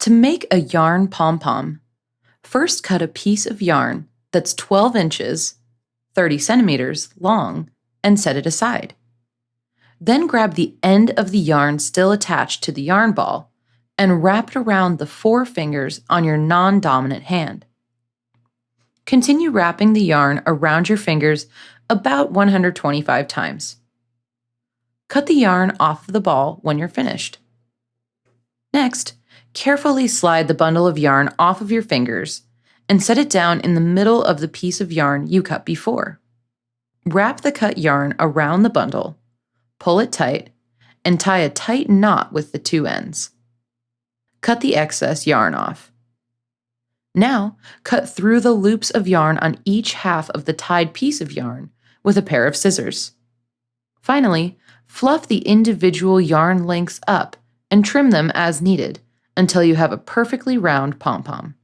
To make a yarn pom-pom, first cut a piece of yarn that's 12 inches, 30 centimeters long, and set it aside. Then grab the end of the yarn still attached to the yarn ball and wrap it around the 4 fingers on your non-dominant hand. Continue wrapping the yarn around your fingers about 125 times. Cut the yarn off of the ball when you're finished. Next, carefully slide the bundle of yarn off of your fingers and set it down in the middle of the piece of yarn you cut before. Wrap the cut yarn around the bundle, pull it tight, and tie a tight knot with the 2 ends. Cut the excess yarn off. Now, cut through the loops of yarn on each half of the tied piece of yarn with a pair of scissors. Finally, fluff the individual yarn lengths up and trim them as needed until you have a perfectly round pom-pom.